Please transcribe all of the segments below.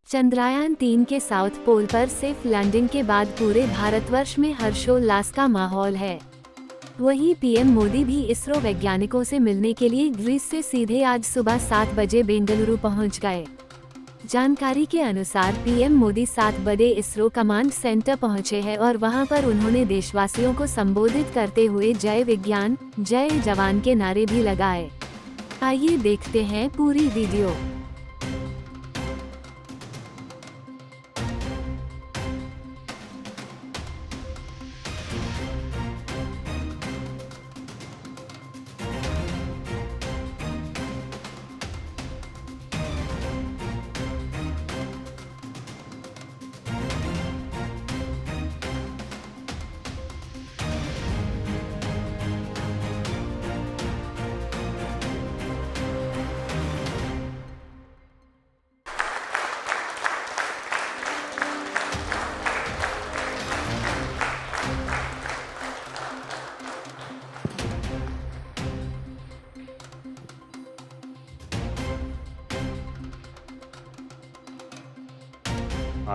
चंद्रयान 3 के south pole पर safe landing के बाद पूरे भारतवर्ष में हर्षोल्लास का माहौल है। वहीं पीएम मोदी भी इसरो वैज्ञानिकों से मिलने के लिए ग्रीस से सीधे आज सुबह 7 बजे बेंगलुरु पहुंच गए। जानकारी के अनुसार पीएम मोदी 7 बजे इसरो कमांड सेंटर पहुंचे हैं और वहां पर उन्होंने देशवासियों को संबोधित करते हुए जय विज्ञान, जय जवान के नारे भी लगाए। आइए देखते हैं पूरी वीडियो।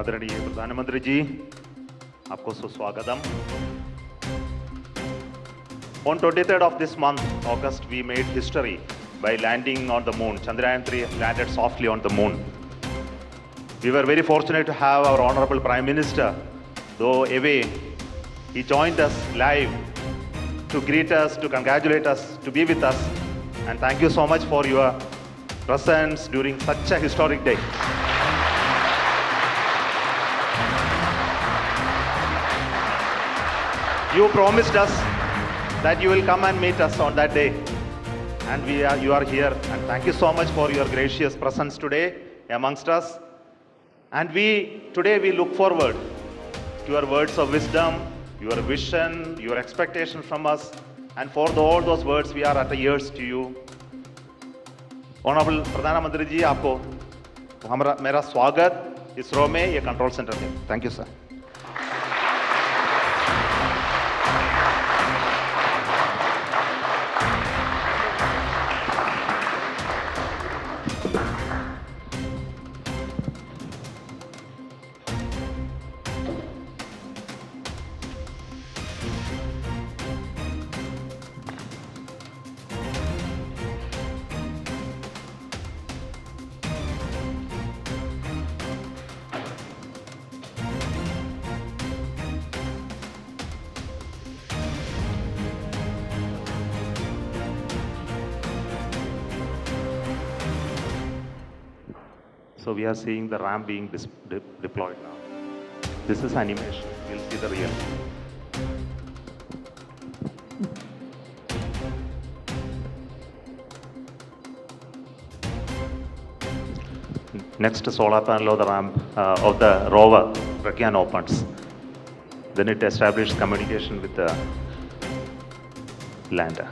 आदरणीय प्रधानमंत्री जी, आपको सुस्वागतम। On 23rd of this month, August, we made history by landing on the moon. Chandrayaan-3 landed softly on the moon. We were very fortunate to have our Honorable Prime Minister, though away, he joined us live to greet us, to congratulate us, to be with us. And thank you so much for your presence during such a historic day. You promised us that you will come and meet us on that day, and you are here, and thank you so much for your gracious presence today amongst us. And today we look forward to your words of wisdom, your vision, your expectation from us, and for all those words we are at ears to you. Honorable प्रधानमंत्री जी, आपको मेरा स्वागत इसरो में, ये control centre में। Thank you sir. So we are seeing the ramp being deployed now. This is animation. We'll see the real. Next solar panel of the ramp of the rover Pragyan opens. Then it establishes communication with the lander.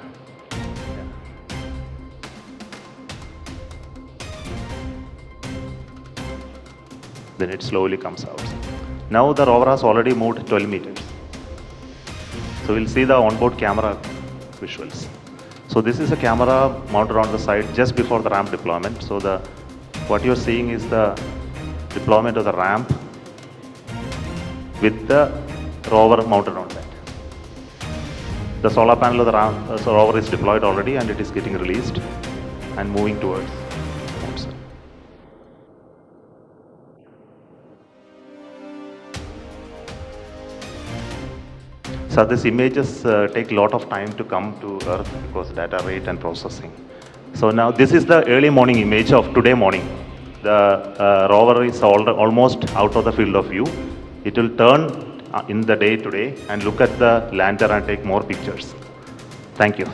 Then it slowly comes out. Now the rover has already moved 12 meters. So we'll see the onboard camera visuals. So this is a camera mounted on the side just before the ramp deployment. So what you're seeing is the deployment of the ramp with the rover mounted on that. The solar panel of the rover is deployed already, and it is getting released and moving towards moon. So these images take a lot of time to come to Earth because data rate and processing. So now this is the early morning image of today morning. The rover is almost out of the field of view. It will turn in the day today and look at the lander and take more pictures. Thank you.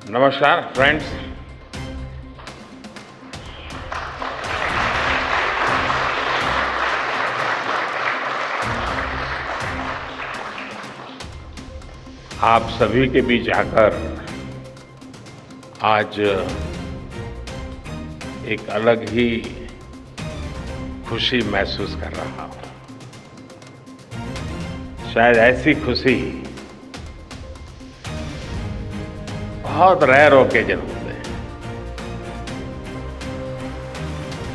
नमस्कार friends. आप सभी के बीच आकर आज एक अलग ही खुशी महसूस कर रहा हूं। शायद ऐसी खुशी बहुत रेयर ओकेजन होते हैं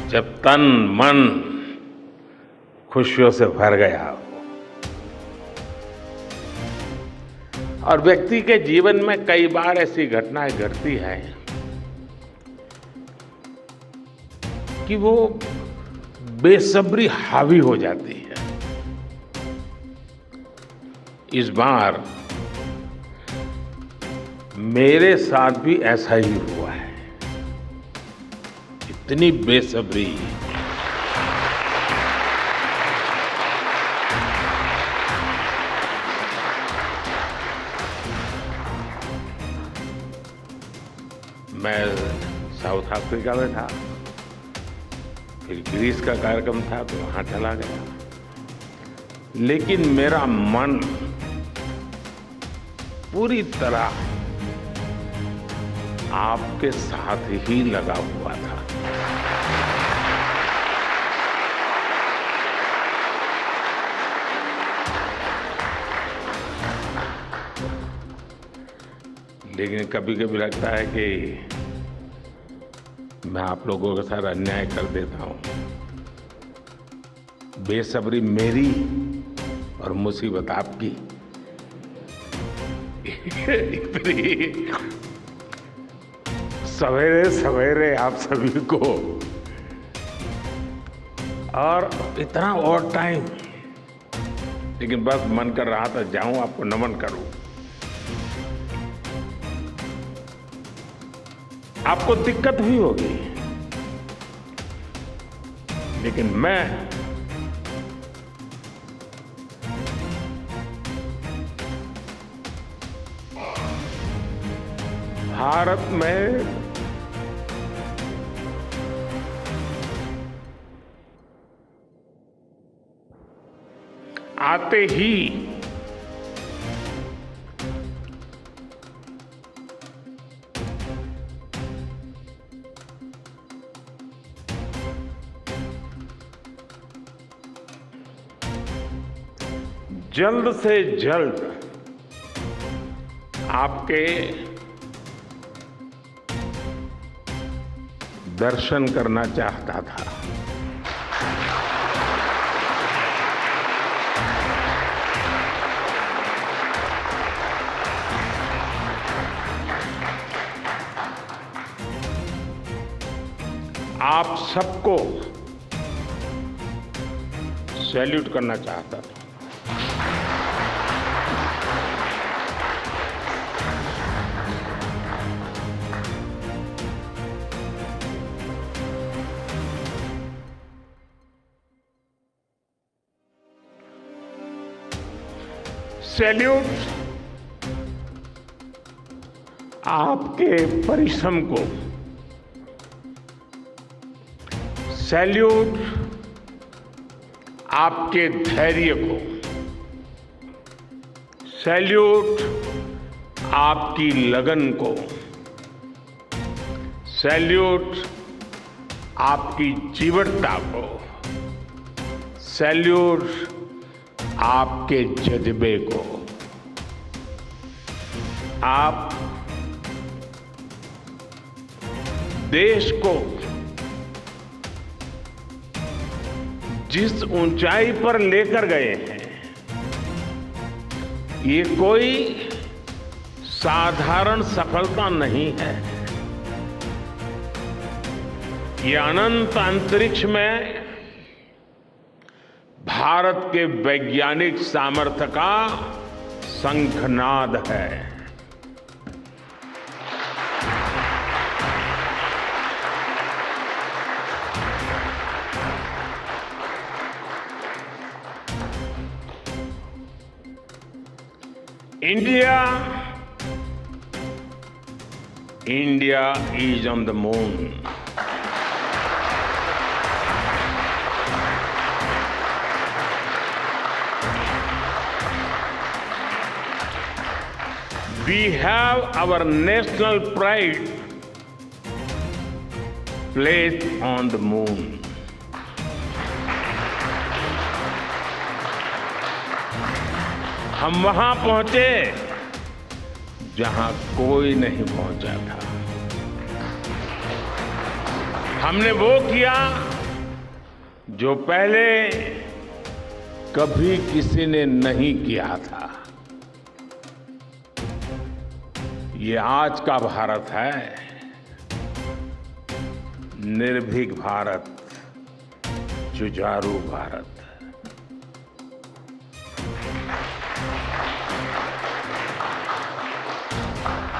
जब तन मन खुशियों से भर गया हो। और व्यक्ति के जीवन में कई बार ऐसी घटनाएं घटती हैं कि वो बेसब्री हावी हो जाती है। इस बार मेरे साथ भी ऐसा ही हुआ है। इतनी बेसब्री, मैं साउथ अफ्रीका में था, फिर ग्रीस का कार्यक्रम था तो वहां चला गया, लेकिन मेरा मन पूरी तरह आपके साथ ही लगा हुआ था। लेकिन कभी कभी लगता है कि मैं आप लोगों के साथ अन्याय कर देता हूं। बेसब्री मेरी और मुसीबत आपकी। इतनी सवेरे सवेरे आप सभी को और इतना और टाइम, लेकिन बस मन कर रहा था जाऊं आपको नमन करूं। आपको दिक्कत भी होगी, लेकिन मैं भारत में आते ही जल्द से जल्द आपके दर्शन करना चाहता था। आप सबको सैल्यूट करना चाहता था। सैल्यूट आपके परिश्रम को, सैल्यूट आपके धैर्य को, सैल्यूट आपकी लगन को, सैल्यूट आपकी जीवटता को, सैल्यूट आपके जज्बे को। आप देश को जिस ऊंचाई पर लेकर गए हैं, ये कोई साधारण सफलता नहीं है। ये अनंत अंतरिक्ष में भारत के वैज्ञानिक सामर्थ्य का शंखनाद है। India India is on the moon. We have our national pride placed on the moon. हम वहां पहुंचे जहां कोई नहीं पहुंचा था। हमने वो किया जो पहले कभी किसी ने नहीं किया था। ये आज का भारत है, निर्भीक भारत, जुझारू भारत।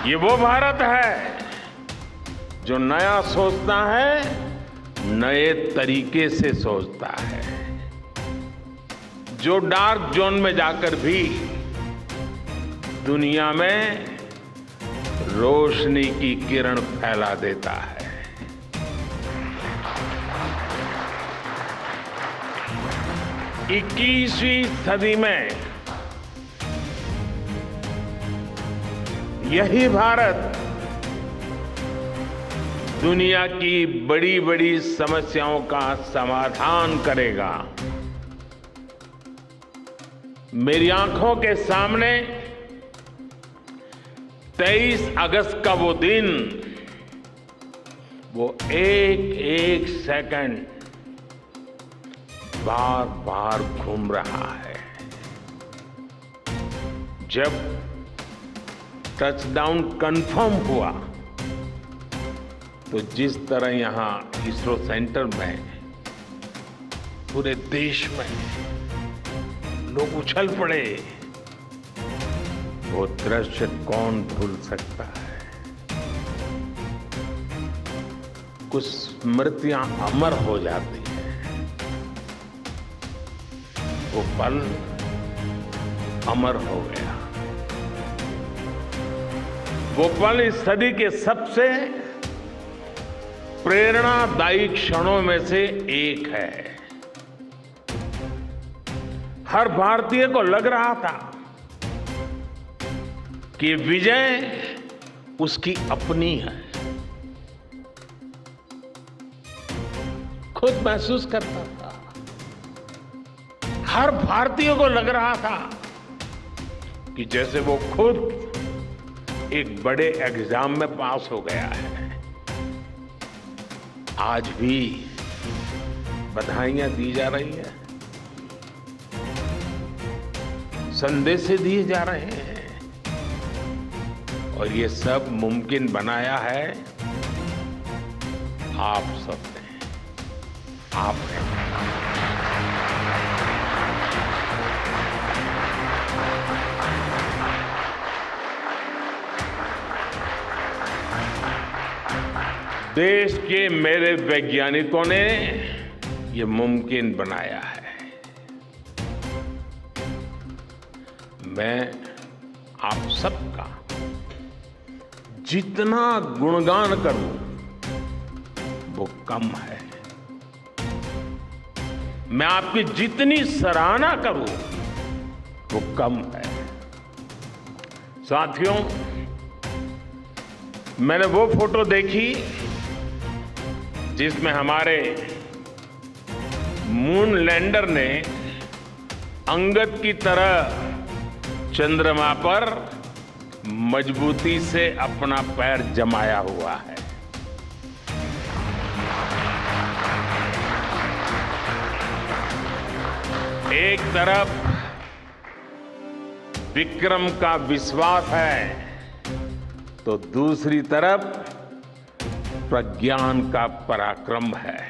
ये वो भारत है जो नया सोचता है, नए तरीके से सोचता है, जो डार्क जोन में जाकर भी दुनिया में रोशनी की किरण फैला देता है। 21वीं सदी में यही भारत दुनिया की बड़ी बड़ी समस्याओं का समाधान करेगा। मेरी आंखों के सामने 23 अगस्त का वो दिन, वो एक एक सेकंड बार बार घूम रहा है। जब टचडाउन कंफर्म हुआ तो जिस तरह यहां इसरो सेंटर में पूरे देश में लोग उछल पड़े, वो दृश्य कौन भूल सकता है। कुछ स्मृतियां अमर हो जाती हैं। वो पल अमर हो गया। वो पल इस सदी के सबसे प्रेरणादायी क्षणों में से एक है। हर भारतीय को लग रहा था कि विजय उसकी अपनी है। खुद महसूस करता था, हर भारतीय को लग रहा था कि जैसे वो खुद एक बड़े एग्जाम में पास हो गया है। आज भी बधाइयां दी जा रही हैं, संदेश दिए जा रहे हैं, और ये सब मुमकिन बनाया है आप सबने, आपने। देश के मेरे वैज्ञानिकों ने ये मुमकिन बनाया है। मैं आप सबका जितना गुणगान करूं वो कम है। मैं आपकी जितनी सराहना करूं वो कम है। साथियों, मैंने वो फोटो देखी जिसमें हमारे मून लैंडर ने अंगद की तरह चंद्रमा पर मजबूती से अपना पैर जमाया हुआ है। एक तरफ विक्रम का विश्वास है तो दूसरी तरफ प्रज्ञान का पराक्रम है।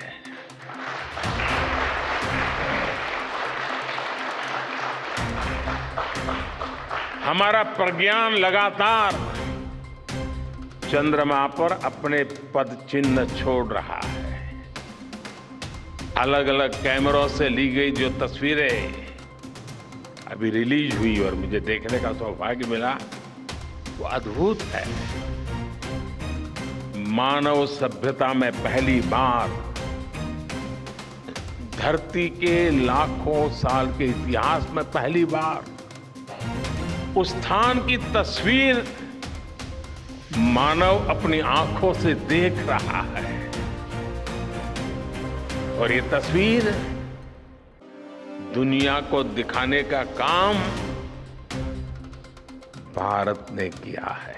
हमारा प्रज्ञान लगातार चंद्रमा पर अपने पद चिन्ह छोड़ रहा है। अलग अलग कैमरों से ली गई जो तस्वीरें अभी रिलीज हुई और मुझे देखने का सौभाग्य मिला, वो अद्भुत है। मानव सभ्यता में पहली बार धरती के लाखों साल के इतिहास में पहली बार उस स्थान की तस्वीर मानव अपनी आंखों से देख रहा है। और ये तस्वीर दुनिया को दिखाने का काम भारत ने किया है।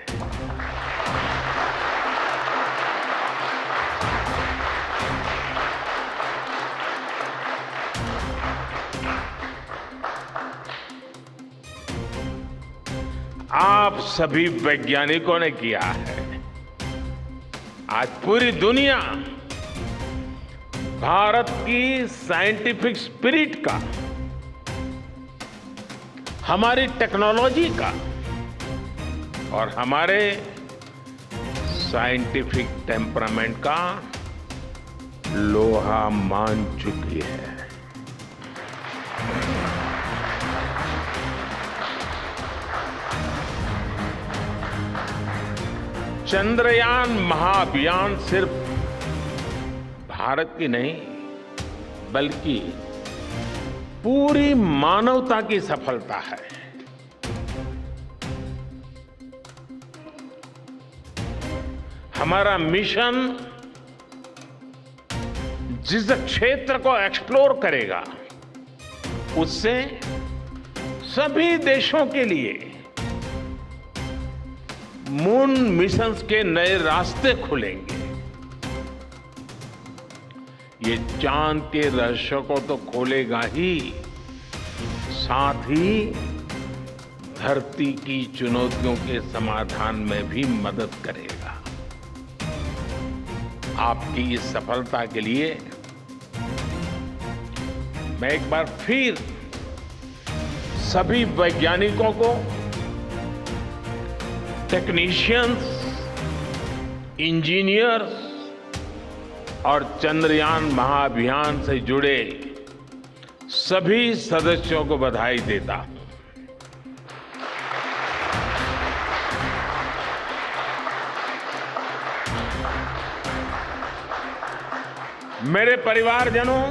आप सभी वैज्ञानिकों ने किया है। आज पूरी दुनिया भारत की साइंटिफिक स्पिरिट का, हमारी टेक्नोलॉजी का और हमारे साइंटिफिक टेम्परामेंट का लोहा मान चुकी है। चंद्रयान महाअभियान सिर्फ भारत की नहीं बल्कि पूरी मानवता की सफलता है। हमारा मिशन जिस क्षेत्र को एक्सप्लोर करेगा उससे सभी देशों के लिए मून मिशंस के नए रास्ते खुलेंगे। ये चांद के रहस्य को तो खोलेगा ही, साथ ही धरती की चुनौतियों के समाधान में भी मदद करेगा। आपकी इस सफलता के लिए मैं एक बार फिर सभी वैज्ञानिकों को, टेक्नीशियंस, इंजीनियर्स और चंद्रयान महाअभियान से जुड़े सभी सदस्यों को बधाई देता हूं। मेरे परिवारजनों,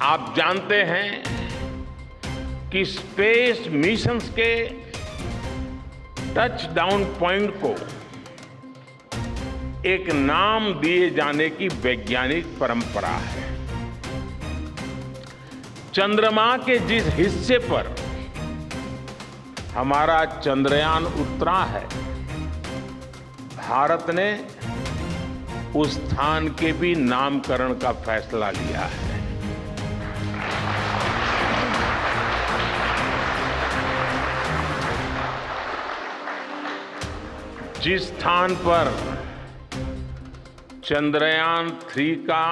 आप जानते हैं कि स्पेस मिशंस के टच डाउन पॉइंट को एक नाम दिए जाने की वैज्ञानिक परंपरा है। चंद्रमा के जिस हिस्से पर हमारा चंद्रयान उतरा है, भारत ने उस स्थान के भी नामकरण का फैसला लिया है। जिस स्थान पर चंद्रयान 3 का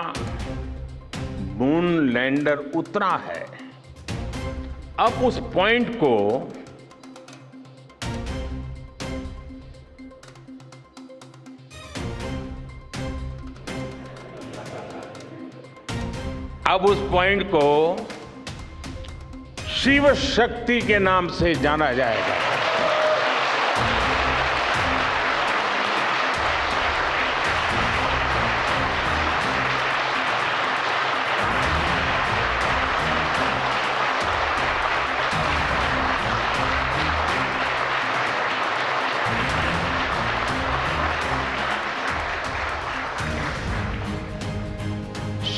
मून लैंडर उतरा है, अब उस पॉइंट को शिव शक्ति के नाम से जाना जाएगा।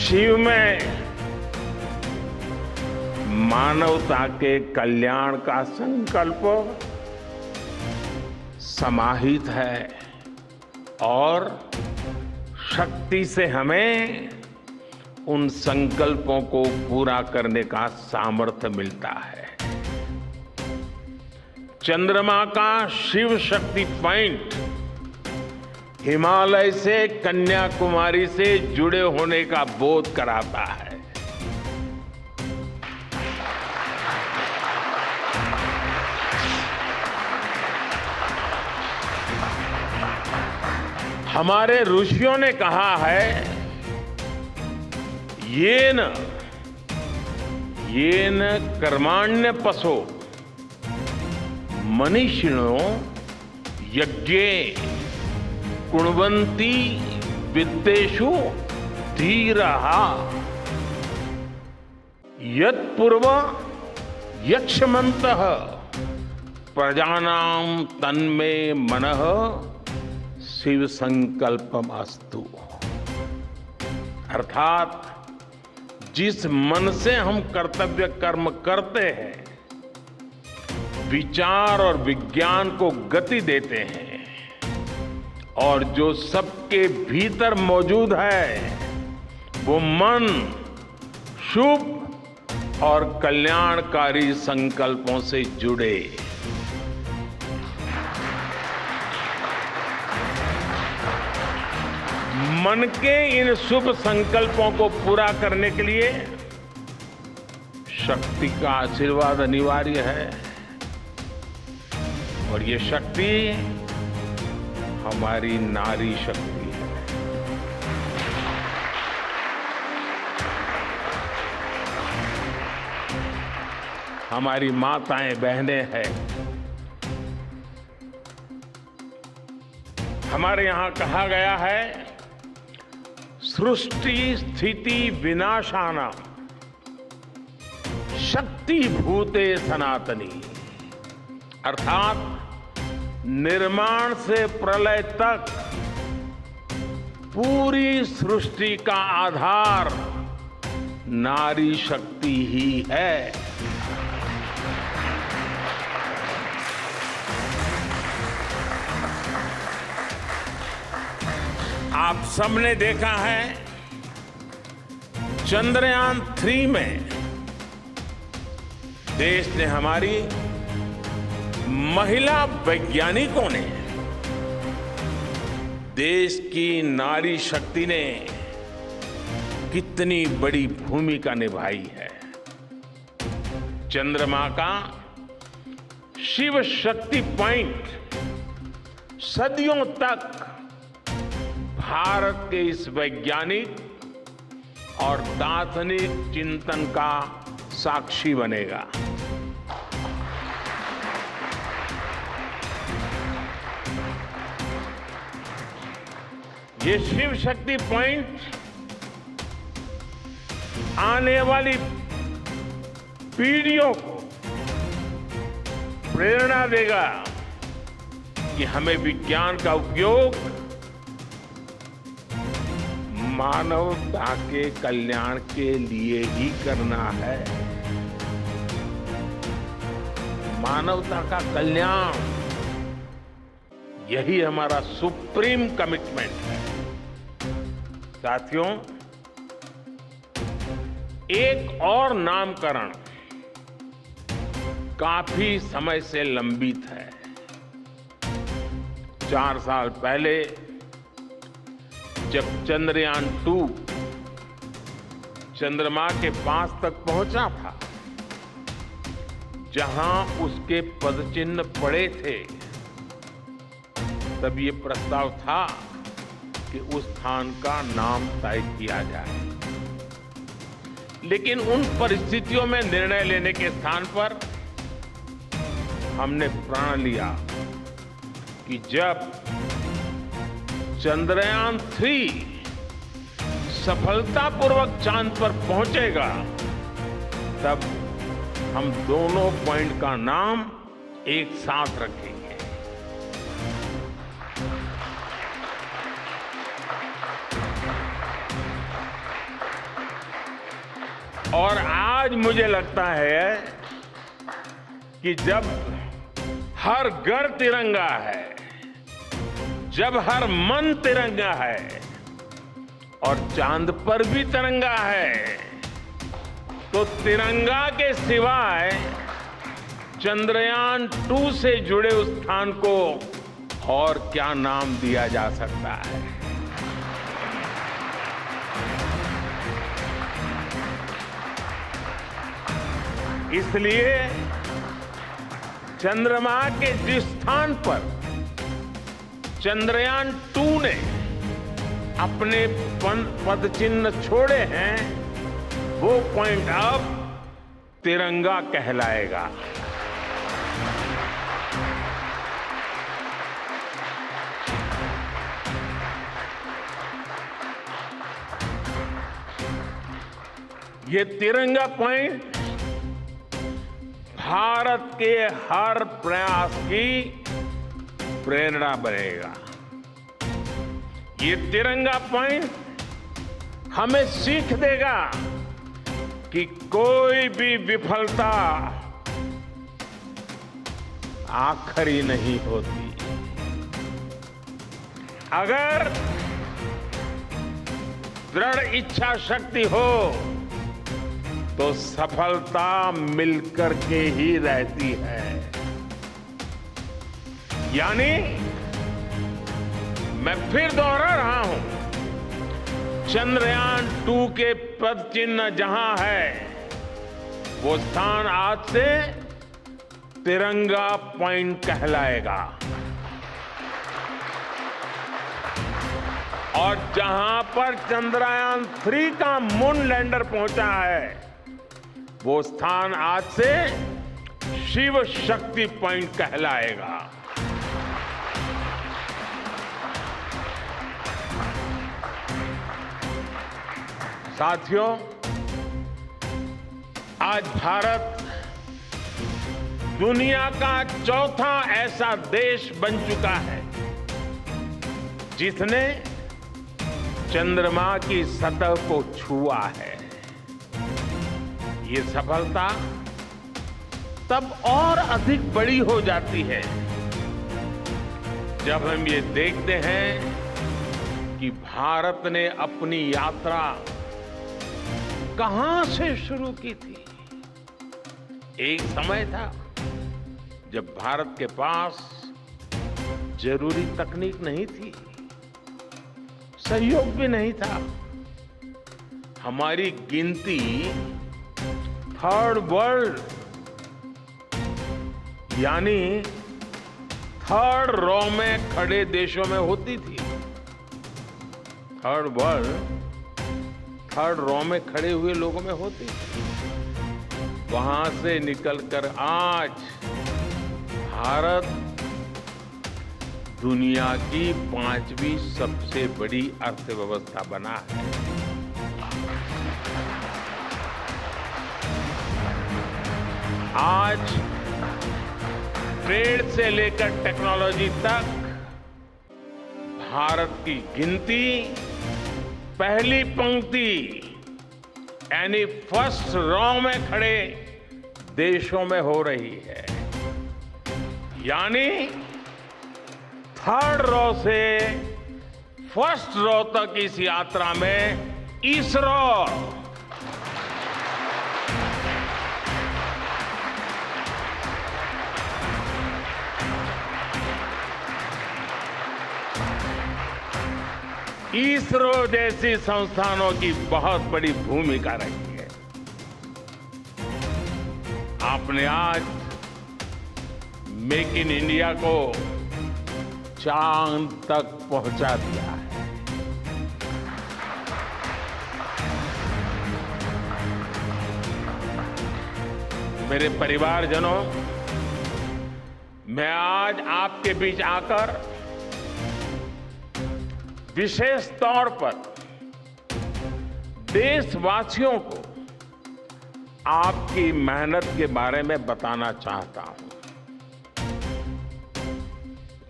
शिव में मानवता के कल्याण का संकल्प समाहित है और शक्ति से हमें उन संकल्पों को पूरा करने का सामर्थ्य मिलता है। चंद्रमा का शिव शक्ति पॉइंट हिमालय से कन्याकुमारी से जुड़े होने का बोध कराता है। हमारे ऋषियों ने कहा है, येन कर्माण्य पशो मनीषिणो यज्ञे गुणवंती विद्येषु धीरः यत्पूर्व यक्ष्मन्तः प्रजानां तन्मे मनः शिव संकल्पम अस्तु। अर्थात जिस मन से हम कर्तव्य कर्म करते हैं, विचार और विज्ञान को गति देते हैं और जो सबके भीतर मौजूद है, वो मन शुभ और कल्याणकारी संकल्पों से जुड़े। मन के इन शुभ संकल्पों को पूरा करने के लिए शक्ति का आशीर्वाद अनिवार्य है और ये शक्ति हमारी नारी शक्ति है। हमारी माताएं बहनें हैं। हमारे यहां कहा गया है, सृष्टि स्थिति विनाशानां शक्ति भूते सनातनी। अर्थात निर्माण से प्रलय तक पूरी सृष्टि का आधार नारी शक्ति ही है। आप सबने देखा है, चंद्रयान 3 में देश ने, हमारी महिला वैज्ञानिकों ने, देश की नारी शक्ति ने कितनी बड़ी भूमिका निभाई है। चंद्रमा का शिव शक्ति पॉइंट सदियों तक भारत के इस वैज्ञानिक और दार्शनिक चिंतन का साक्षी बनेगा। ये शिव शक्ति पॉइंट आने वाली पीढ़ियों को प्रेरणा देगा कि हमें विज्ञान का उपयोग मानवता के कल्याण के लिए ही करना है। मानवता का कल्याण, यही हमारा सुप्रीम कमिटमेंट है। साथियों, एक और नामकरण काफी समय से लंबित है। 4 साल पहले जब चंद्रयान 2 चंद्रमा के पास तक पहुंचा था, जहां उसके पदचिन्ह पड़े थे, तब ये प्रस्ताव था कि उस स्थान का नाम तय किया जाए। लेकिन उन परिस्थितियों में निर्णय लेने के स्थान पर हमने प्रण लिया कि जब चंद्रयान 3 सफलतापूर्वक चांद पर पहुंचेगा, तब हम दोनों पॉइंट का नाम एक साथ रखेंगे। और आज मुझे लगता है कि जब हर घर तिरंगा है, जब हर मन तिरंगा है और चांद पर भी तिरंगा है, तो तिरंगा के सिवाय चंद्रयान 2 से जुड़े उस स्थान को और क्या नाम दिया जा सकता है। इसलिए चंद्रमा के जिस स्थान पर चंद्रयान 2 ने अपने पद चिन्ह छोड़े हैं, वो पॉइंट अब तिरंगा कहलाएगा। ये तिरंगा पॉइंट भारत के हर प्रयास की प्रेरणा बनेगा। ये तिरंगा पॉइंट हमें सीख देगा कि कोई भी विफलता आखिरी नहीं होती। अगर दृढ़ इच्छा शक्ति हो तो सफलता मिलकर के ही रहती है। यानी मैं फिर दोहरा रहा हूं, चंद्रयान 2 के पद चिन्ह जहां है वो स्थान आज से तिरंगा पॉइंट कहलाएगा। और जहां पर चंद्रयान 3 का मून लैंडर पहुंचा है वो स्थान आज से शिव शक्ति पॉइंट कहलाएगा। साथियों, आज भारत दुनिया का चौथा ऐसा देश बन चुका है जिसने चंद्रमा की सतह को छुआ है। ये सफलता तब और अधिक बड़ी हो जाती है जब हम ये देखते हैं कि भारत ने अपनी यात्रा कहां से शुरू की थी। एक समय था जब भारत के पास जरूरी तकनीक नहीं थी, सहयोग भी नहीं था। हमारी गिनती थर्ड वर्ल्ड यानी थर्ड रॉ में खड़े देशों में होती थी। थर्ड वर्ल्ड थर्ड रॉ में खड़े हुए लोगों में होती थी। वहां से निकलकर आज भारत दुनिया की 5वीं सबसे बड़ी अर्थव्यवस्था बना है। आज ट्रेड से लेकर टेक्नोलॉजी तक भारत की गिनती पहली पंक्ति यानी फर्स्ट रॉ में खड़े देशों में हो रही है। यानी थर्ड रॉ से फर्स्ट रॉ तक इस यात्रा में इसरो इसरो जैसी संस्थानों की बहुत बड़ी भूमिका रही है। आपने आज मेक इन इंडिया को चांद तक पहुंचा दिया है। मेरे परिवारजनों, मैं आज आपके बीच आकर विशेष तौर पर देशवासियों को आपकी मेहनत के बारे में बताना चाहता हूं।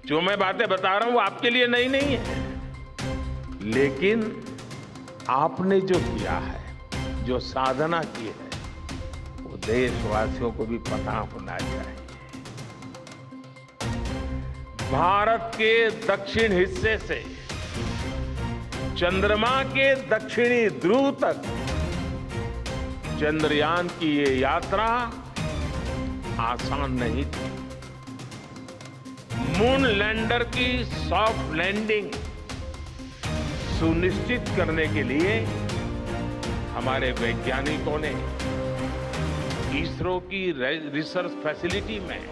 जो मैं बातें बता रहा हूं वो आपके लिए नई नहीं है, लेकिन आपने जो किया है, जो साधना की है, वो देशवासियों को भी पता होना चाहिए। भारत के दक्षिण हिस्से से चंद्रमा के दक्षिणी ध्रुव तक चंद्रयान की ये यात्रा आसान नहीं थी। मून लैंडर की सॉफ्ट लैंडिंग सुनिश्चित करने के लिए हमारे वैज्ञानिकों ने इसरो की रिसर्च फैसिलिटी में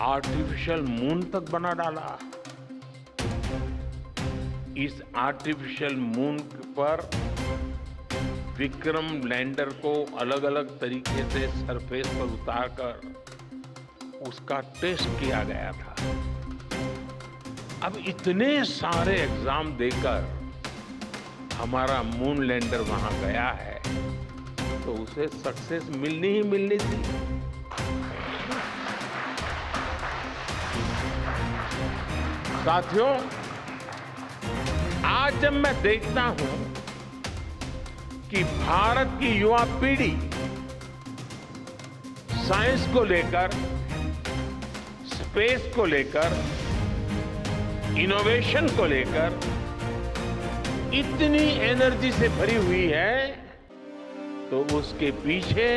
आर्टिफिशियल मून तक बना डाला। इस आर्टिफिशियल मून पर विक्रम लैंडर को अलग अलग तरीके से सरफेस पर उतारकर उसका टेस्ट किया गया था। अब इतने सारे एग्जाम देकर हमारा मून लैंडर वहां गया है तो उसे सक्सेस मिलनी ही मिलनी थी। साथियों, आज जब मैं देखता हूं कि भारत की युवा पीढ़ी साइंस को लेकर, स्पेस को लेकर, इनोवेशन को लेकर इतनी एनर्जी से भरी हुई है, तो उसके पीछे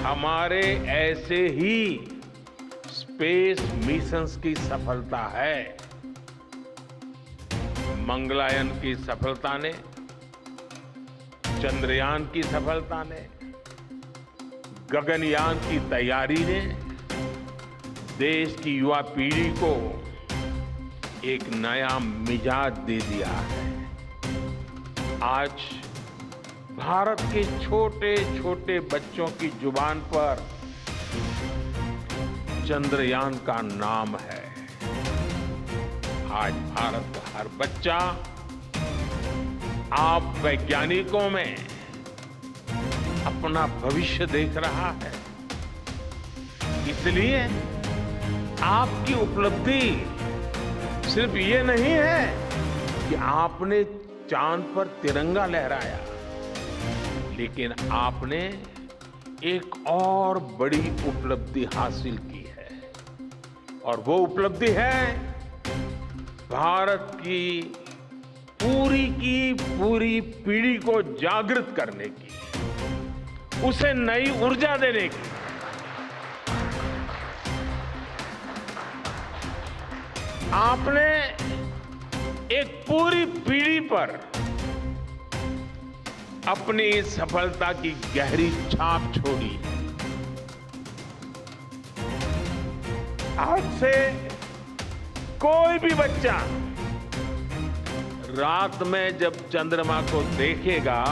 हमारे ऐसे ही स्पेस मिशंस की सफलता है। मंगलयान की सफलता ने, चंद्रयान की सफलता ने, गगनयान की तैयारी ने देश की युवा पीढ़ी को एक नया मिजाज दे दिया है। आज भारत के छोटे छोटे बच्चों की जुबान पर चंद्रयान का नाम है। आज भारत का हर बच्चा आप वैज्ञानिकों में अपना भविष्य देख रहा है। इसलिए आपकी उपलब्धि सिर्फ ये नहीं है कि आपने चांद पर तिरंगा लहराया, लेकिन आपने एक और बड़ी उपलब्धि हासिल की है, और वो उपलब्धि है भारत की पूरी पीढ़ी को जागृत करने की, उसे नई ऊर्जा देने की। आपने एक पूरी पीढ़ी पर अपनी इस सफलता की गहरी छाप छोड़ी। आज से कोई भी बच्चा रात में जब चंद्रमा को देखेगा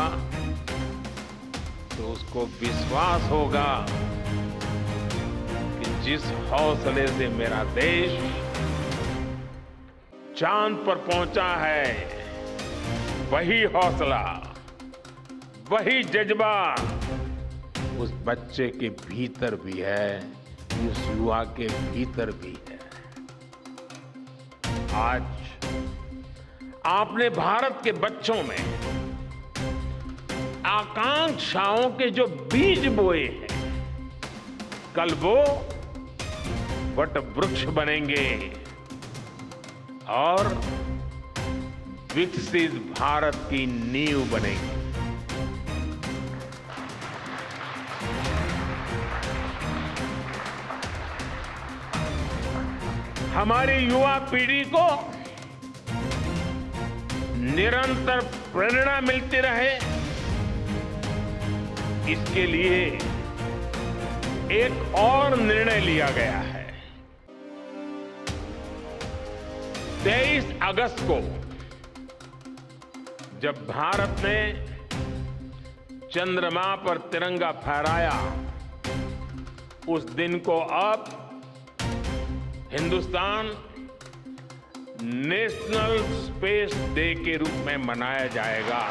तो उसको विश्वास होगा कि जिस हौसले से मेरा देश चांद पर पहुंचा है, वही हौसला, वही जज्बा उस बच्चे के भीतर भी है, उस युवा के भीतर भी है। आज आपने भारत के बच्चों में आकांक्षाओं के जो बीज बोए हैं, कल वो वट वृक्ष बनेंगे और विकसित भारत की नींव बनेगी। हमारी युवा पीढ़ी को निरंतर प्रेरणा मिलती रहे, इसके लिए एक और निर्णय लिया गया है। 23 अगस्त को जब भारत ने चंद्रमा पर तिरंगा फहराया, उस दिन को अब हिंदुस्तान नेशनल स्पेस डे के रूप में मनाया जाएगा।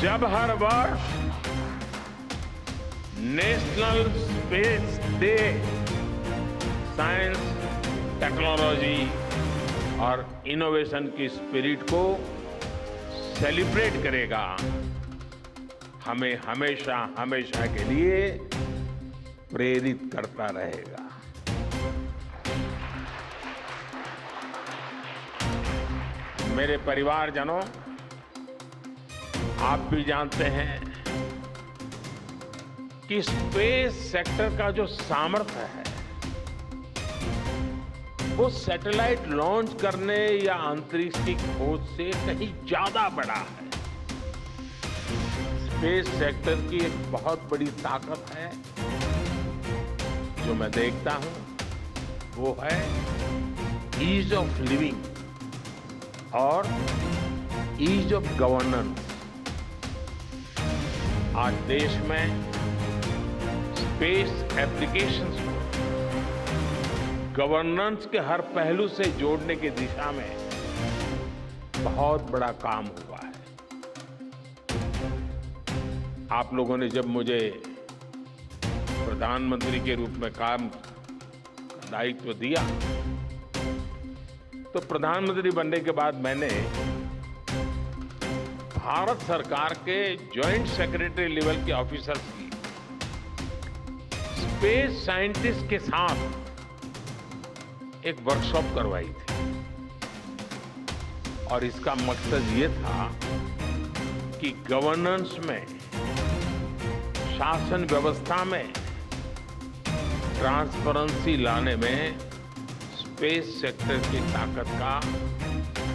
जब हर वर्ष national space day science, technology और इनोवेशन की स्पिरिट को सेलिब्रेट करेगा, हमें हमेशा हमेशा के लिए प्रेरित करता रहेगा। मेरे परिवारजनों, आप भी जानते हैं कि स्पेस सेक्टर का जो सामर्थ्य है वो सैटेलाइट लॉन्च करने या अंतरिक्ष की खोज से कहीं ज्यादा बड़ा है। स्पेस सेक्टर की एक बहुत बड़ी ताकत है जो मैं देखता हूं वो है ईज ऑफ लिविंग और ईज ऑफ गवर्नेंस। आज देश में स्पेस एप्लीकेशंस को गवर्नेंस के हर पहलू से जोड़ने की दिशा में बहुत बड़ा काम हुआ है। आप लोगों ने जब मुझे प्रधानमंत्री के रूप में काम दायित्व दिया तो प्रधानमंत्री बनने के बाद मैंने भारत सरकार के जॉइंट सेक्रेटरी लेवल के ऑफिसर्स की स्पेस साइंटिस्ट के साथ एक वर्कशॉप करवाई थी और इसका मकसद ये था कि गवर्नेंस में, शासन व्यवस्था में ट्रांसपेरेंसी लाने में स्पेस सेक्टर की ताकत का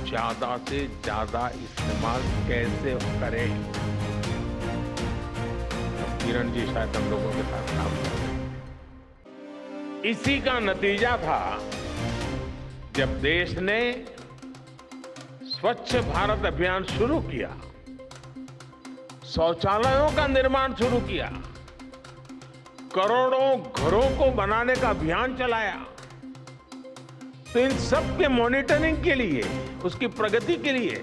ज्यादा से ज्यादा इस्तेमाल कैसे करें। किरण जी शायद हम लोगों के साथ काम कर रहे हैं। इसी का नतीजा था जब देश ने स्वच्छ भारत अभियान शुरू किया, शौचालयों का निर्माण शुरू किया, करोड़ों घरों को बनाने का अभियान चलाया। तो इन सब के मॉनिटरिंग के लिए, उसकी प्रगति के लिए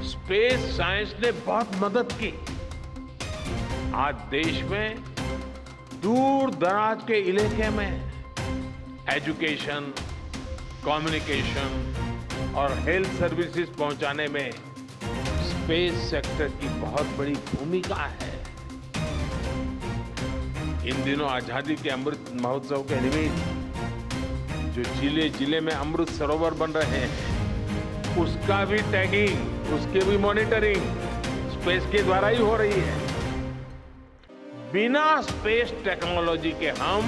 स्पेस साइंस ने बहुत मदद की। आज देश में दूर दराज के इलाके में एजुकेशन, कम्युनिकेशन और हेल्थ सर्विसेज पहुंचाने में स्पेस सेक्टर की बहुत बड़ी भूमिका है। इन दिनों आजादी के अमृत महोत्सव के निमित्त जो जिले जिले में अमृत सरोवर बन रहे हैं, उसका भी टैगिंग, उसकी भी मॉनिटरिंग स्पेस के द्वारा ही हो रही है। बिना स्पेस टेक्नोलॉजी के हम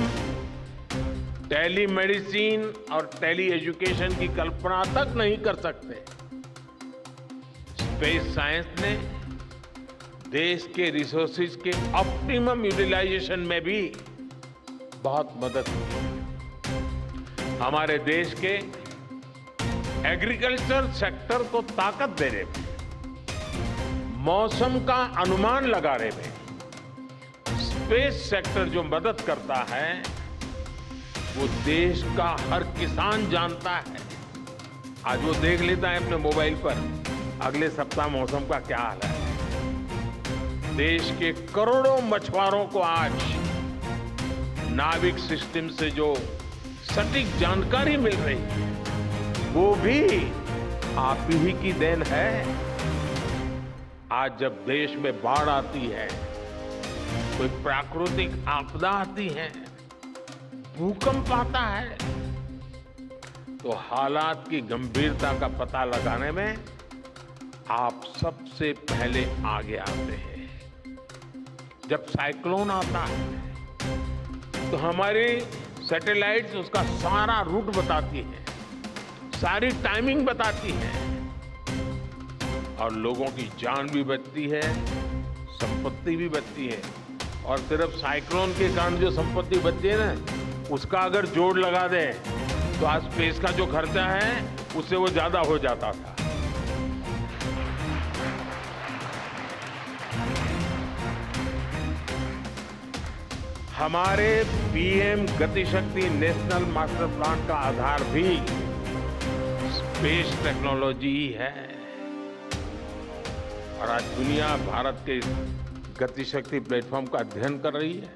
टेलीमेडिसिन और टेली एजुकेशन की कल्पना तक नहीं कर सकते। स्पेस साइंस ने देश के रिसोर्सेज के ऑप्टिमम यूटिलाइजेशन में भी बहुत मदद की। हमारे देश के एग्रीकल्चर सेक्टर को ताकत देने में, मौसम का अनुमान लगाने में स्पेस सेक्टर जो मदद करता है वो देश का हर किसान जानता है। आज वो देख लेता है अपने मोबाइल पर अगले सप्ताह मौसम का क्या हाल है। देश के करोड़ों मछुआरों को आज नाविक सिस्टम से जो सटीक जानकारी मिल रही है वो भी आप ही की देन है। आज जब देश में बाढ़ आती है, कोई प्राकृतिक आपदा आती है, भूकंप आता है, तो हालात की गंभीरता का पता लगाने में आप सबसे पहले आगे आते हैं। जब साइक्लोन आता है तो हमारी सैटेलाइट्स उसका सारा रूट बताती है, सारी टाइमिंग बताती है और लोगों की जान भी बचती है, संपत्ति भी बचती है। और सिर्फ साइक्लोन के कारण जो संपत्ति बचती है ना, उसका अगर जोड़ लगा दें तो आज स्पेस का जो खर्चा है उससे वो ज्यादा हो जाता था। हमारे PM GatiShakti national master plan का आधार भी स्पेस टेक्नोलॉजी ही है। और आज दुनिया भारत के गतिशक्ति प्लेटफॉर्म का अध्ययन कर रही है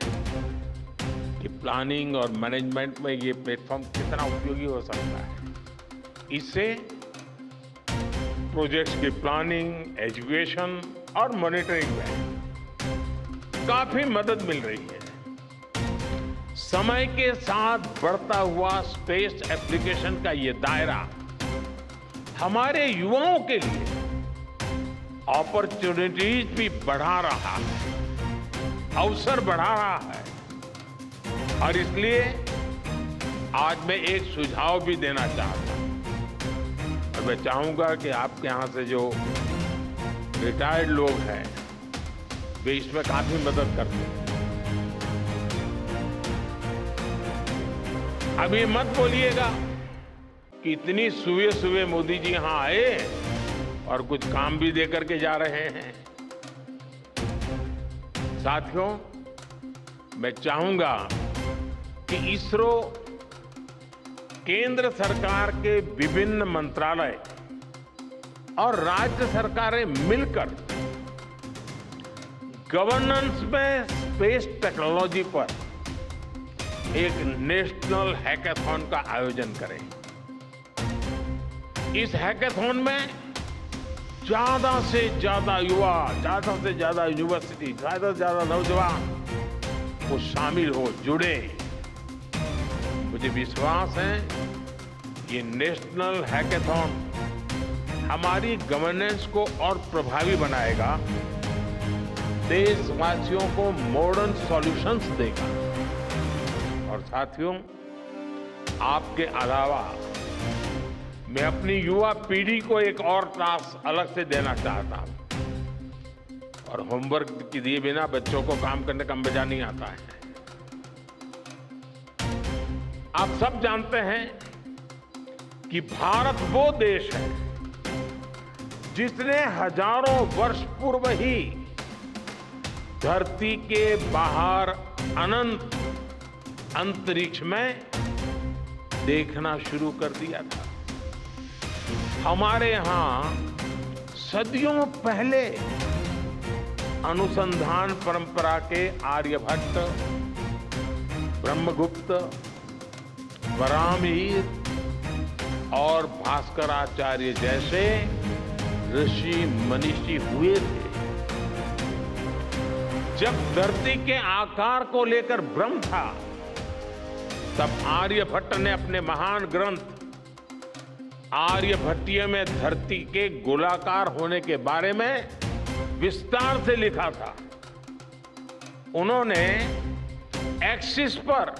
कि प्लानिंग और मैनेजमेंट में ये प्लेटफॉर्म कितना उपयोगी हो सकता है। इससे प्रोजेक्ट्स की प्लानिंग, एजुकेशन और मॉनिटरिंग में काफी मदद मिल रही है। समय के साथ बढ़ता हुआ स्पेस एप्लीकेशन का ये दायरा हमारे युवाओं के लिए अपॉर्चुनिटीज भी बढ़ा रहा है, अवसर बढ़ा रहा है। और इसलिए आज मैं एक सुझाव भी देना चाहता हूं और मैं चाहूंगा कि आपके यहां से जो रिटायर्ड लोग हैं वे इसमें काफी मदद करते हैं। अब ये मत बोलिएगा कि इतनी सुबह सुबह मोदी जी यहां आए और कुछ काम भी दे करके जा रहे हैं। साथियों, मैं चाहूंगा कि इसरो केंद्र सरकार के विभिन्न मंत्रालय और राज्य सरकारें मिलकर गवर्नेंस में स्पेस टेक्नोलॉजी पर एक नेशनल हैकाथॉन का आयोजन करें। इस हैकाथॉन में ज्यादा से ज्यादा युवा, ज्यादा से ज्यादा यूनिवर्सिटी, ज्यादा से ज्यादा नौजवान वो शामिल हो, जुड़े। मुझे विश्वास है ये नेशनल हैकाथॉन हमारी गवर्नेंस को और प्रभावी बनाएगा, देशवासियों को मॉडर्न सॉल्यूशंस देगा। और साथियों, आपके अलावा मैं अपनी युवा पीढ़ी को एक और टास्क अलग से देना चाहता हूं। और होमवर्क के दिए बिना बच्चों को काम करने का मजा नहीं आता है। आप सब जानते हैं कि भारत वो देश है जिसने हजारों वर्ष पूर्व ही धरती के बाहर अनंत अंतरिक्ष में देखना शुरू कर दिया था। हमारे यहां सदियों पहले अनुसंधान परंपरा के आर्यभट्ट, ब्रह्मगुप्त, वराहमिहिर और भास्कराचार्य जैसे ऋषि मनीषी हुए थे। जब धरती के आकार को लेकर भ्रम था, तब आर्यभट्ट ने अपने महान ग्रंथ आर्यभट्टीय में धरती के गोलाकार होने के बारे में विस्तार से लिखा था। उन्होंने एक्सिस पर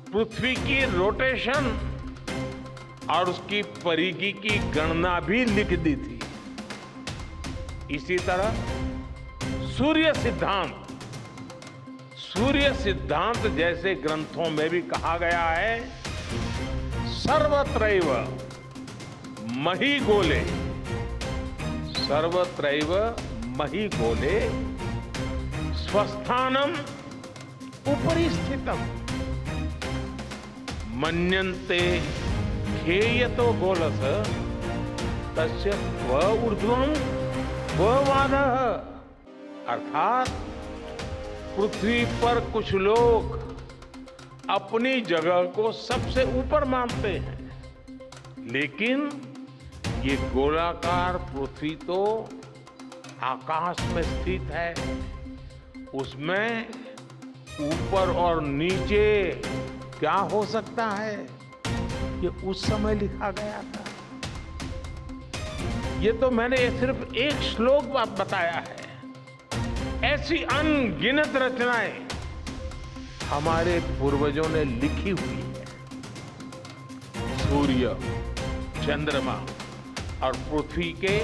पृथ्वी की रोटेशन और उसकी परिधि की गणना भी लिख दी थी। इसी तरह सूर्य सिद्धांत जैसे ग्रंथों में भी कहा गया है, सर्वत्रैव महीगोले, सर्वत्रैव महीगोले स्वस्थानम उपरि स्थितम मन्यन्ते खेयतो गोलस तस्य क्व ऊर्ध्वं क्व वादः। अर्थात पृथ्वी पर कुछ लोग अपनी जगह को सबसे ऊपर मानते हैं, लेकिन ये गोलाकार पृथ्वी तो आकाश में स्थित है। उसमें ऊपर और नीचे क्या हो सकता है, ये उस समय लिखा गया था। ये तो मैंने सिर्फ एक श्लोक बताया है। ऐसी अनगिनत रचनाएं हमारे पूर्वजों ने लिखी हुई है। सूर्य, चंद्रमा और पृथ्वी के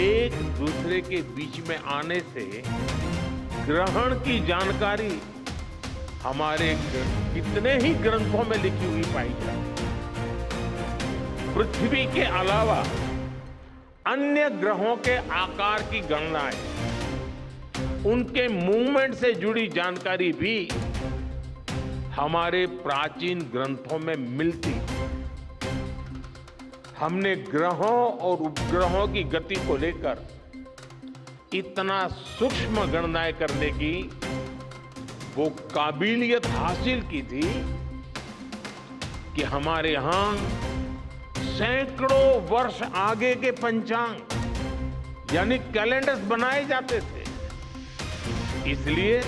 एक दूसरे के बीच में आने से ग्रहण की जानकारी हमारे कितने ही ग्रंथों में लिखी हुई पाई जाती है। पृथ्वी के अलावा अन्य ग्रहों के आकार की गणनाएं, उनके मूवमेंट से जुड़ी जानकारी भी हमारे प्राचीन ग्रंथों में मिलती है। हमने ग्रहों और उपग्रहों की गति को लेकर इतना सूक्ष्म गणनाएं करने की वो काबिलियत हासिल की थी कि हमारे यहां सैकड़ों वर्ष आगे के पंचांग यानी कैलेंडर्स बनाए जाते थे। इसलिए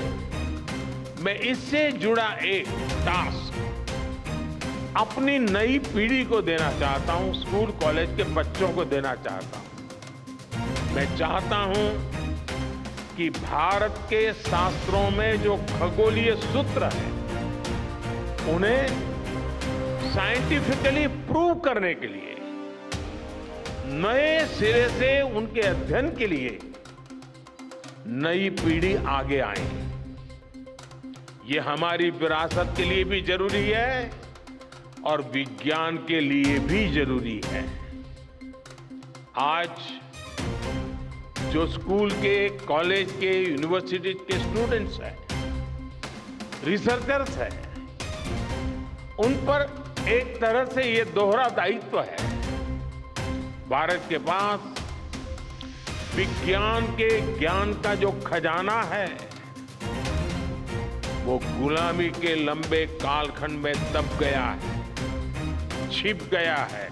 मैं इससे जुड़ा एक टास्क अपनी नई पीढ़ी को देना चाहता हूं, स्कूल कॉलेज के बच्चों को देना चाहता हूं। मैं चाहता हूं कि भारत के शास्त्रों में जो खगोलीय सूत्र हैं, उन्हें साइंटिफिकली प्रूव करने के लिए नए सिरे से उनके अध्ययन के लिए नई पीढ़ी आगे आए। ये हमारी विरासत के लिए भी जरूरी है और विज्ञान के लिए भी जरूरी है। आज जो स्कूल के, कॉलेज के, यूनिवर्सिटी के स्टूडेंट्स हैं, रिसर्चर्स हैं, उन पर एक तरह से ये दोहरा दायित्व है। भारत के पास विज्ञान के ज्ञान का जो खजाना है वो गुलामी के लंबे कालखंड में दब गया है, छिप गया है।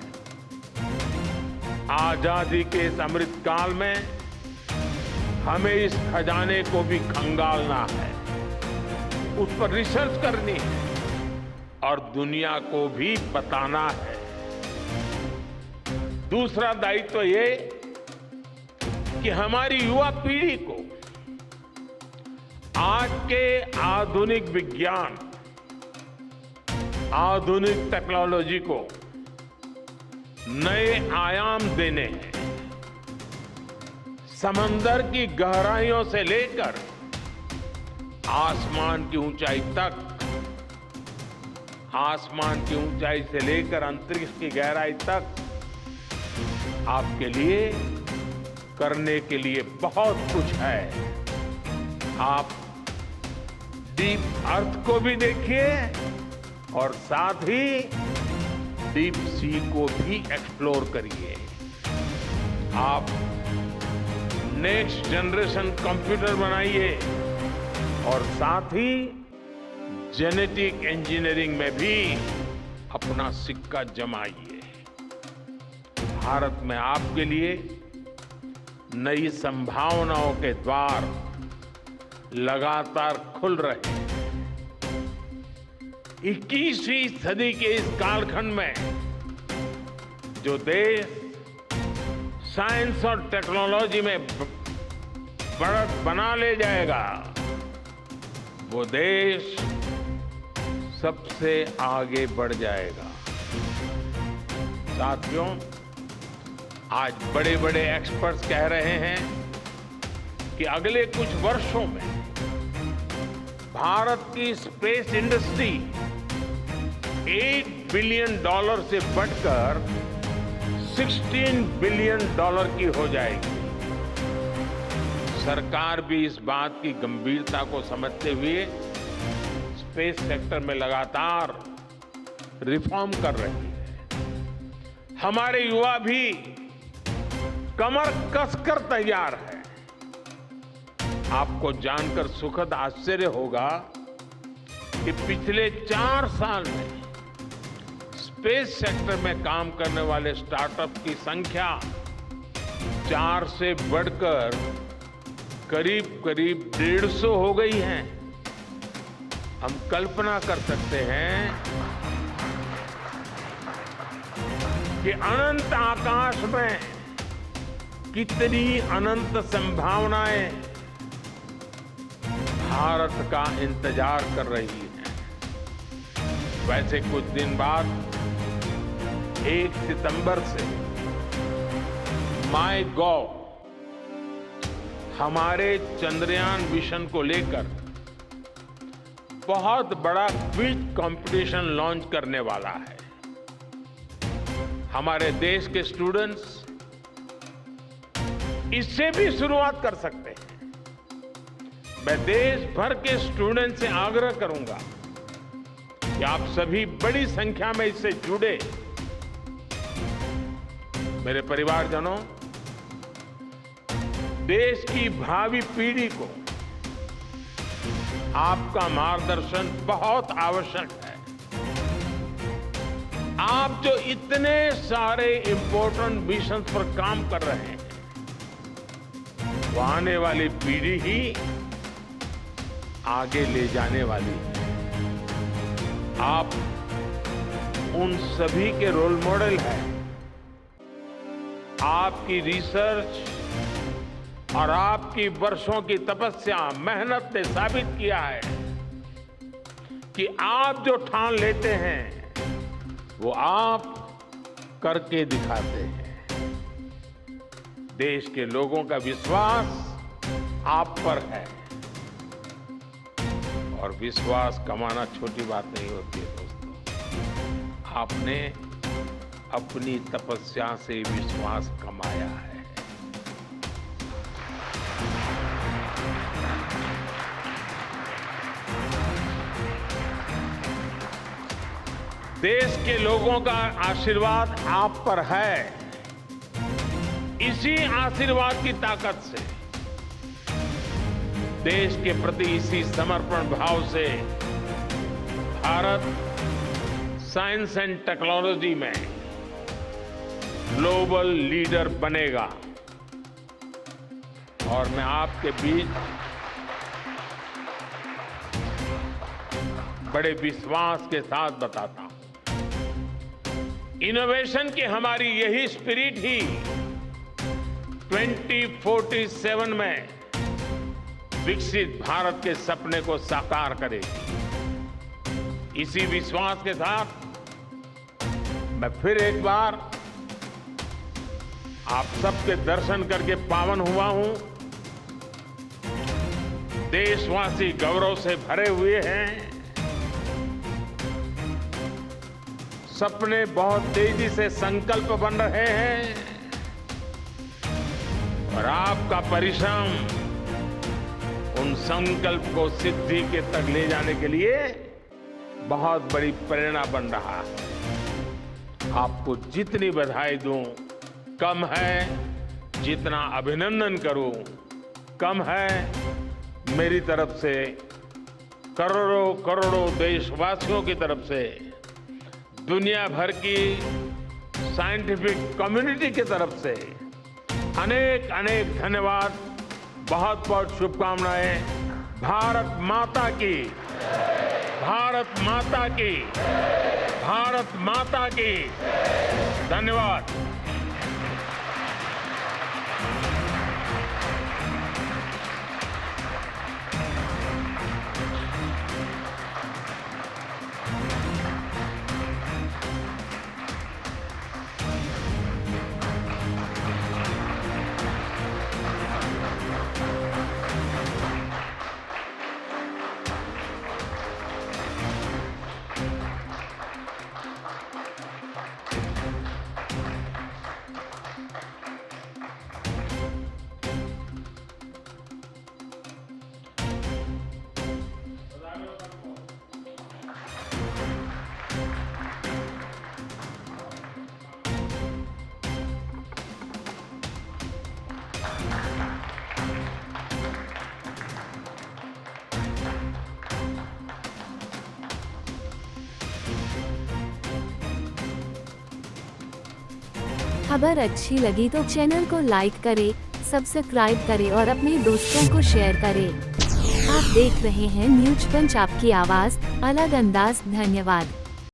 आजादी के इस अमृत काल में हमें इस खजाने को भी खंगालना है, उस पर रिसर्च करनी है और दुनिया को भी बताना है। दूसरा दायित्व ये कि हमारी युवा पीढ़ी को आज के आधुनिक विज्ञान, आधुनिक टेक्नोलॉजी को नए आयाम देने हैं। समंदर की गहराइयों से लेकर आसमान की ऊंचाई तक, आसमान की ऊंचाई से लेकर अंतरिक्ष की गहराई तक आपके लिए करने के लिए बहुत कुछ है। आप डीप अर्थ को भी देखिए और साथ ही डीप सी को भी एक्सप्लोर करिए। आप नेक्स्ट जनरेशन कंप्यूटर बनाइए और साथ ही जेनेटिक इंजीनियरिंग में भी अपना सिक्का जमाइए। भारत में आपके लिए नई संभावनाओं के द्वार लगातार खुल रहे हैं। 21वीं सदी के इस कालखंड में जो देश साइंस और टेक्नोलॉजी में बढ़त बना ले जाएगा, वो देश सबसे आगे बढ़ जाएगा। साथियों, आज बड़े बड़े एक्सपर्ट्स कह रहे हैं कि अगले कुछ वर्षों में भारत की स्पेस इंडस्ट्री $8 बिलियन से बढ़कर $16 बिलियन की हो जाएगी। सरकार भी इस बात की गंभीरता को समझते हुए स्पेस सेक्टर में लगातार रिफॉर्म कर रही है। हमारे युवा भी कमर कसकर तैयार है। आपको जानकर सुखद आश्चर्य होगा कि पिछले 4 साल में स्पेस सेक्टर में काम करने वाले स्टार्टअप की संख्या 4 से बढ़कर करीब 150 हो गई है। हम कल्पना कर सकते हैं कि अनंत आकाश में कितनी अनंत संभावनाएं भारत का इंतजार कर रही है। वैसे कुछ दिन बाद 1 सितंबर से MyGov हमारे चंद्रयान मिशन को लेकर बहुत बड़ा क्विज कंपटीशन लॉन्च करने वाला है। हमारे देश के स्टूडेंट्स इससे भी शुरुआत कर सकते हैं। मैं देश भर के स्टूडेंट से आग्रह करूंगा कि आप सभी बड़ी संख्या में इससे जुड़े। मेरे परिवारजनों, देश की भावी पीढ़ी को आपका मार्गदर्शन बहुत आवश्यक है। आप जो इतने सारे इंपॉर्टेंट मिशन पर काम कर रहे हैं, वो आने वाली पीढ़ी ही आगे ले जाने वाली है। आप उन सभी के रोल मॉडल हैं। आपकी रिसर्च और आपकी वर्षों की तपस्या, मेहनत ने साबित किया है कि आप जो ठान लेते हैं वो आप करके दिखाते हैं। देश के लोगों का विश्वास आप पर है और विश्वास कमाना छोटी बात नहीं होती है दोस्तों। आपने अपनी तपस्या से विश्वास कमाया है। देश के लोगों का आशीर्वाद आप पर है। इसी आशीर्वाद की ताकत से, देश के प्रति इसी समर्पण भाव से भारत साइंस एंड टेक्नोलॉजी में ग्लोबल लीडर बनेगा। और मैं आपके बीच बड़े विश्वास के साथ बताता हूं, इनोवेशन की हमारी यही स्पिरिट ही 2047 में विकसित भारत के सपने को साकार करेगी। इसी विश्वास के साथ मैं फिर एक बार आप सबके दर्शन करके पावन हुआ हूं। देशवासी गौरव से भरे हुए हैं। सपने बहुत तेजी से संकल्प बन रहे हैं और आपका परिश्रम उन संकल्प को सिद्धि के तक ले जाने के लिए बहुत बड़ी प्रेरणा बन रहा है। आपको जितनी बधाई दूं कम है, जितना अभिनंदन करूं कम है। मेरी तरफ से करोड़ों करोड़ों देशवासियों की तरफ से, दुनिया भर की साइंटिफिक कम्युनिटी की तरफ से अनेक अनेक धन्यवाद, बहुत बहुत शुभकामनाएं। भारत माता की, भारत माता की, भारत माता की। धन्यवाद। खबर अच्छी लगी तो चैनल को लाइक करें, सब्सक्राइब करें और अपने दोस्तों को शेयर करें। आप देख रहे हैं न्यूज पंच, आपकी आवाज, अलग अंदाज। धन्यवाद।